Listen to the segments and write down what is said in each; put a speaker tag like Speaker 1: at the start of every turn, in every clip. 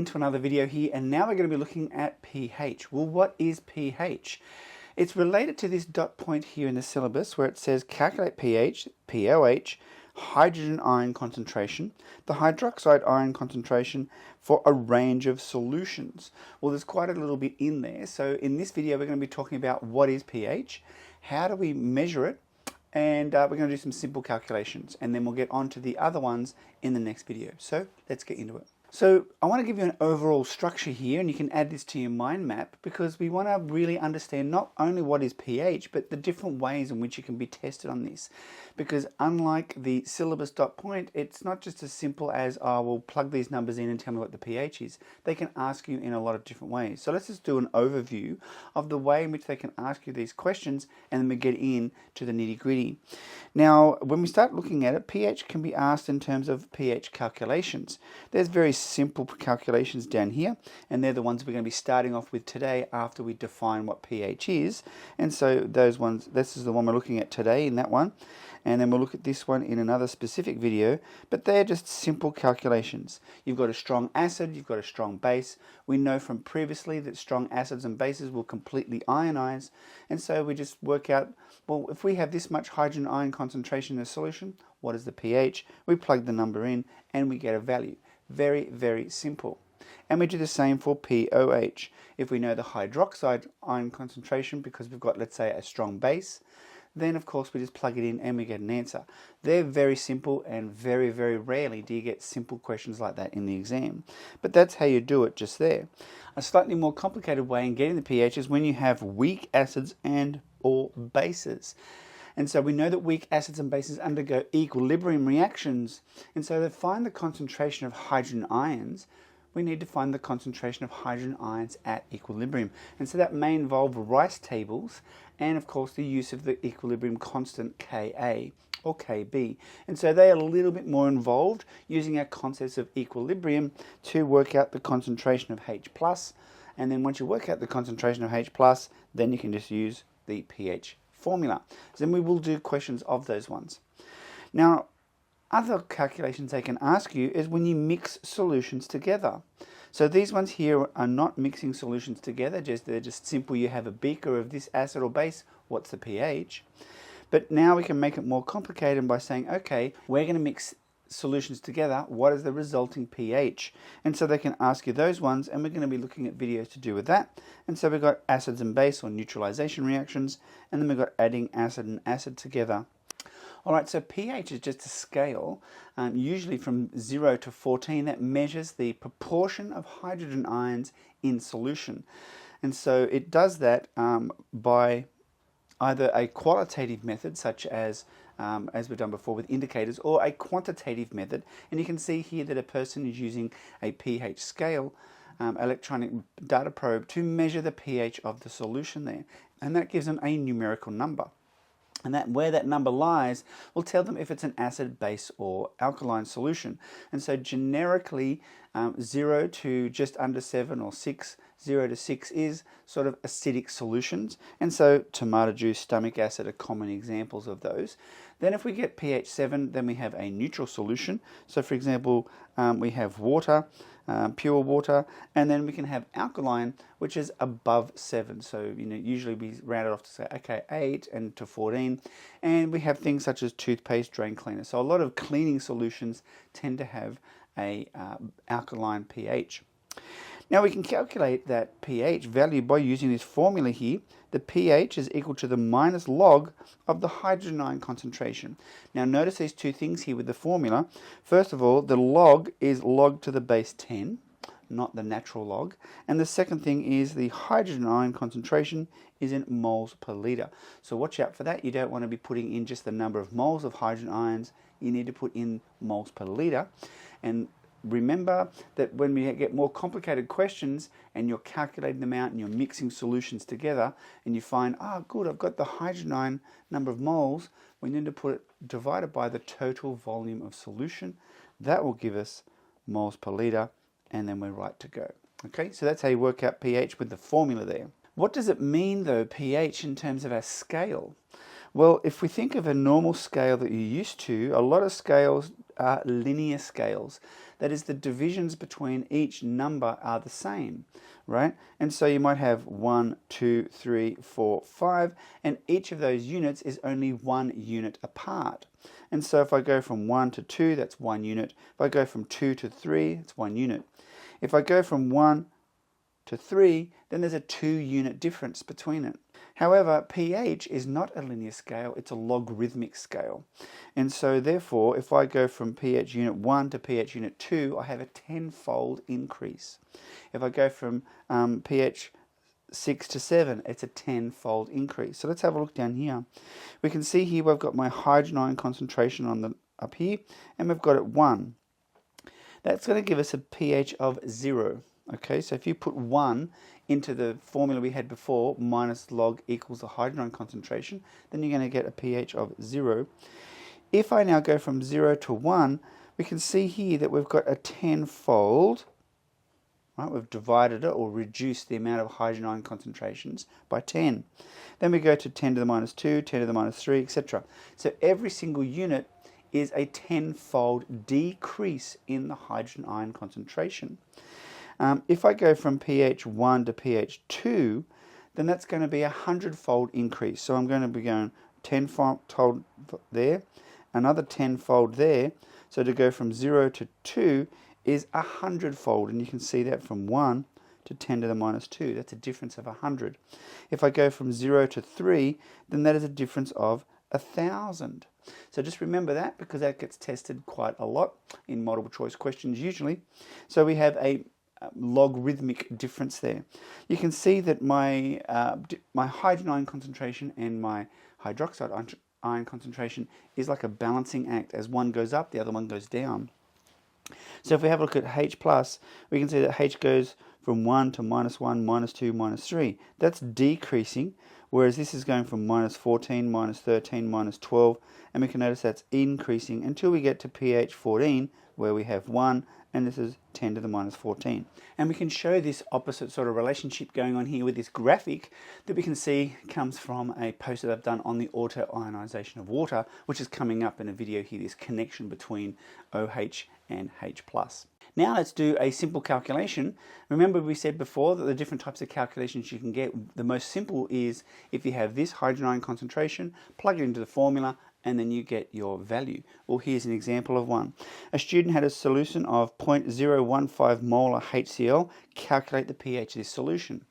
Speaker 1: into another video here, and now we're going to be looking at pH. Well, what is pH? It's related to this dot point here in the syllabus where it says calculate pH, POH, hydrogen ion concentration, the hydroxide ion concentration for a range of solutions. Well, there's quite a little bit in there. So in this video, we're going to be talking about what is pH, how do we measure it, and we're going to do some simple calculations, and then we'll get on to the other ones in the next video. So let's get into it. So I want to give you an overall structure here, and you can add this to your mind map because we want to really understand not only what is pH, but the different ways in which you can be tested on this. Because unlike the syllabus dot point, it's not just as simple as, oh, we'll plug these numbers in and tell me what the pH is. They can ask you in a lot of different ways. So let's just do an overview of the way in which they can ask you these questions, and then we get in to the nitty gritty. Now, when we start looking at it, pH can be asked in terms of pH calculations. There's very simple calculations down here, and they're the ones we're going to be starting off with today after we define what pH is. And so those ones, this is the one we're looking at today in that one, and then we'll look at this one in another specific video, but they're just simple calculations. You've got a strong acid, you've got a strong base. We know from previously that strong acids and bases will completely ionize, and so we just work out, well, if we have this much hydrogen ion concentration in a solution, what is the pH? We plug the number in and we get a value. Very, very simple. And we do the same for POH. If we know the hydroxide ion concentration because we've got, let's say, a strong base, then of course we just plug it in and we get an answer. They're very simple, and very, very rarely do you get simple questions like that in the exam. But that's how you do it just there. A slightly more complicated way in getting the pH is when you have weak acids and or bases. And so we know that weak acids and bases undergo equilibrium reactions. And so to find the concentration of hydrogen ions, we need to find the concentration of hydrogen ions at equilibrium. And so that may involve Rice tables and, of course, the use of the equilibrium constant Ka or Kb. And so they are a little bit more involved using our concepts of equilibrium to work out the concentration of H+. And then once you work out the concentration of H+, then you can just use the pH formula. So then we will do questions of those ones. Now, other calculations they can ask you is when you mix solutions together. So these ones here are not mixing solutions together, they're just simple. You have a beaker of this acid or base, what's the pH? But now we can make it more complicated by saying, okay, we're going to mix solutions together, what is the resulting pH? And so they can ask you those ones, and we're going to be looking at videos to do with that. And so we've got acids and base or neutralization reactions, and then we've got adding acid and acid together. Alright, so pH is just a scale, usually from 0 to 14, that measures the proportion of hydrogen ions in solution. And so it does that by either a qualitative method, such as we've done before with indicators, or a quantitative method. And you can see here that a person is using a pH scale, electronic data probe, to measure the pH of the solution there. And that gives them a numerical number. And that where that number lies will tell them if it's an acid, base, or alkaline solution. And so generically, 0 to just under 7 or 6, 0 to 6 is sort of acidic solutions. And so tomato juice, stomach acid are common examples of those. Then if we get pH 7, then we have a neutral solution. So for example, we have water, pure water, and then we can have alkaline, which is above 7. So, usually we round it off to say, okay, 8 and to 14. And we have things such as toothpaste, drain cleaner. So a lot of cleaning solutions tend to have a alkaline pH. Now we can calculate that pH value by using this formula here. The pH is equal to the minus log of the hydrogen ion concentration. Now notice these two things here with the formula. First of all, the log is log to the base 10, not the natural log. And the second thing is the hydrogen ion concentration is in moles per litre. So watch out for that. You don't want to be putting in just the number of moles of hydrogen ions. You need to put in moles per litre. And remember that when we get more complicated questions and you're calculating them out and you're mixing solutions together and you find, oh good, I've got the hydrogen ion number of moles, we need to put it divided by the total volume of solution. That will give us moles per litre, and then we're right to go. Okay, so that's how you work out pH with the formula there. What does it mean though, pH, in terms of our scale? Well, if we think of a normal scale that you're used to, a lot of scales are linear scales. That is, the divisions between each number are the same, right? And so you might have 1, 2, 3, 4, 5, and each of those units is only 1 unit apart. And so if I go from 1 to 2, that's 1 unit. If I go from 2 to 3, it's 1 unit. If I go from 1 to 3, then there's a 2-unit difference between it. However, pH is not a linear scale, it's a logarithmic scale. And so therefore, if I go from pH unit 1 to pH unit 2, I have a 10-fold increase. If I go from pH 6 to 7, it's a 10-fold increase. So let's have a look down here. We can see here we've got my hydrogen ion concentration on the up here, and we've got it 1. That's going to give us a pH of 0. Okay, so if you put 1 into the formula we had before, minus log equals the hydrogen ion concentration, then you're going to get a pH of 0. If I now go from 0 to 1, we can see here that we've got a 10-fold, right? We've divided it or reduced the amount of hydrogen ion concentrations by 10. Then we go to 10 to the minus 2, 10 to the minus 3, etc. So every single unit is a 10-fold decrease in the hydrogen ion concentration. If I go from pH 1 to pH 2, then that's going to be a 100-fold increase. So I'm going to be going 10-fold there, another 10-fold there. So to go from 0 to 2 is 100-fold, and you can see that from 1 to 10 to the minus 2. That's a difference of 100. If I go from 0 to 3, then that is a difference of 1,000. So just remember that, because that gets tested quite a lot in multiple choice questions usually. So we have a logarithmic difference there. You can see that my hydrogen ion concentration and my hydroxide ion concentration is like a balancing act. As one goes up, the other one goes down. So if we have a look at H+, we can see that H goes from 1 to minus 1, minus 2, minus 3. That's decreasing, whereas this is going from minus 14, minus 13, minus 12, and we can notice that's increasing until we get to pH 14, where we have 1, and this is 10 to the minus 14. And we can show this opposite sort of relationship going on here with this graphic that we can see comes from a post that I've done on the auto-ionization of water, which is coming up in a video here, this connection between OH and H+. Now let's do a simple calculation. Remember we said before that the different types of calculations you can get, the most simple is if you have this hydrogen ion concentration, plug it into the formula, and then you get your value. Well, here's an example of one. A student had a solution of 0.015 molar HCl. Calculate the pH of this solution.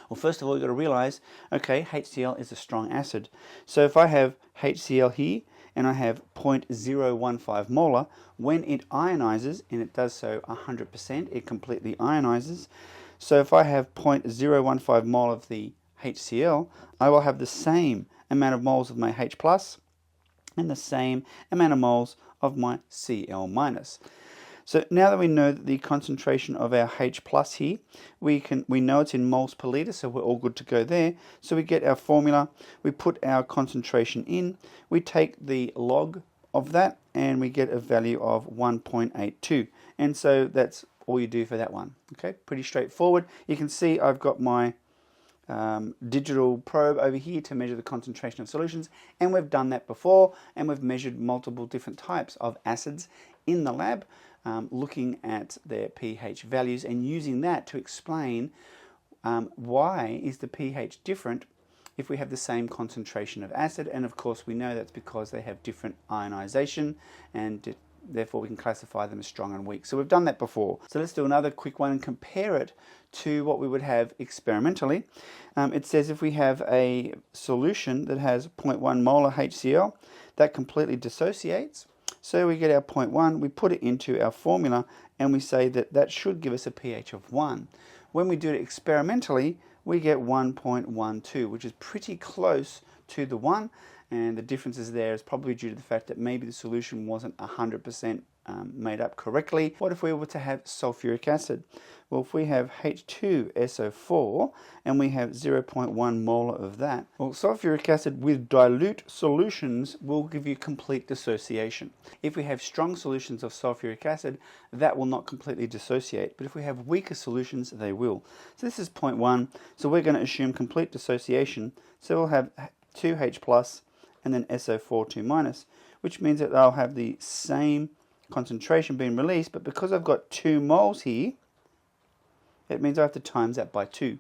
Speaker 1: Well, first of all, you've got to realize, okay, HCl is a strong acid. So if I have HCl here, and I have 0.015 molar, when it ionizes, and it does so 100%, it completely ionizes. So if I have 0.015 mole of the HCl, I will have the same amount of moles of my H+ and the same amount of moles of my Cl-. So now that we know that the concentration of our H+ here, we know it's in moles per litre, so we're all good to go there. So we get our formula, we put our concentration in, we take the log of that, and we get a value of 1.82. And so that's all you do for that one. Okay, pretty straightforward. You can see I've got my digital probe over here to measure the concentration of solutions, and we've done that before, and we've measured multiple different types of acids in the lab, looking at their pH values and using that to explain why is the pH different if we have the same concentration of acid. And of course we know that's because they have different ionization, and therefore we can classify them as strong and weak. So we've done that before. So let's do another quick one and compare it to what we would have experimentally. It says if we have a solution that has 0.1 molar HCl, that completely dissociates. So we get our 0.1, we put it into our formula, and we say that that should give us a pH of 1. When we do it experimentally, we get 1.12, which is pretty close to the 1, and the differences there is probably due to the fact that maybe the solution wasn't 100% made up correctly. What if we were to have sulfuric acid? Well, if we have H2SO4 and we have 0.1 molar of that, well, sulfuric acid with dilute solutions will give you complete dissociation. If we have strong solutions of sulfuric acid, that will not completely dissociate, but if we have weaker solutions, they will. So this is 0.1, so we're going to assume complete dissociation. So we'll have 2H plus, and then SO4 2 minus, which means that they'll have the same concentration being released, but because I've got 2 moles here, it means I have to times that by 2.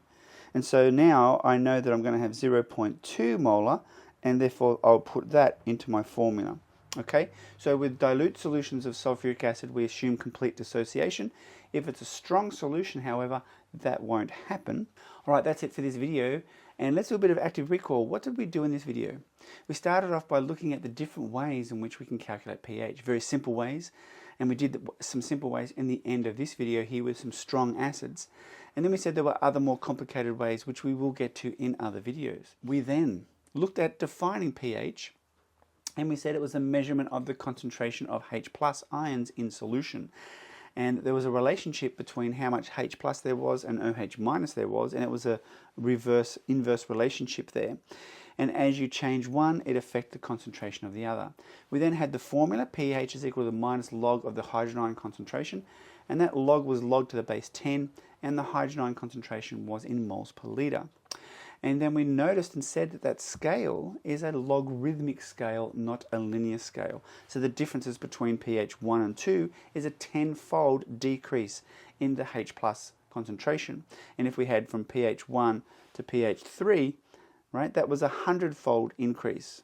Speaker 1: And so now I know that I'm going to have 0.2 molar, and therefore I'll put that into my formula. Okay, so with dilute solutions of sulfuric acid, we assume complete dissociation. If it's a strong solution, however, that won't happen. All right, that's it for this video. And let's do a bit of active recall. What did we do in this video? We started off by looking at the different ways in which we can calculate pH, very simple ways. And we did some simple ways in the end of this video here with some strong acids. And then we said there were other more complicated ways, which we will get to in other videos. We then looked at defining pH, and we said it was a measurement of the concentration of H plus ions in solution. And there was a relationship between how much H plus there was and OH minus there was, and it was a inverse relationship there. And as you change one, it affects the concentration of the other. We then had the formula, pH is equal to minus log of the hydrogen ion concentration, and that log was log to the base 10, and the hydrogen ion concentration was in moles per litre. And then we noticed and said that that scale is a logarithmic scale, not a linear scale. So the differences between pH 1 and 2 is a 10-fold decrease in the H plus concentration. And if we had from pH 1 to pH 3, right, that was a 100-fold increase.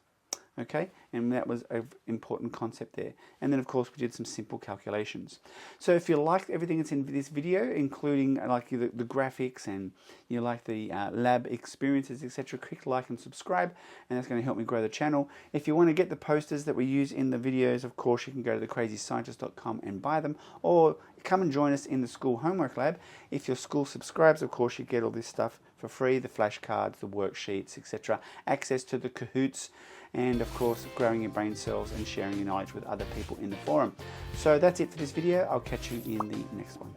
Speaker 1: Okay, and that was an important concept there. And then of course we did some simple calculations. So if you liked everything that's in this video, including like the graphics, and you like the lab experiences, etc., click like and subscribe, and that's going to help me grow the channel. If you want to get the posters that we use in the videos, of course you can go to thecrazyscientist.com and buy them, or come and join us in the school homework lab. If your school subscribes, of course you get all this stuff for free, the flashcards, the worksheets, etc., access to the Kahoots, and of course growing your brain cells and sharing your knowledge with other people in the forum. So that's it for this video. I'll catch you in the next one.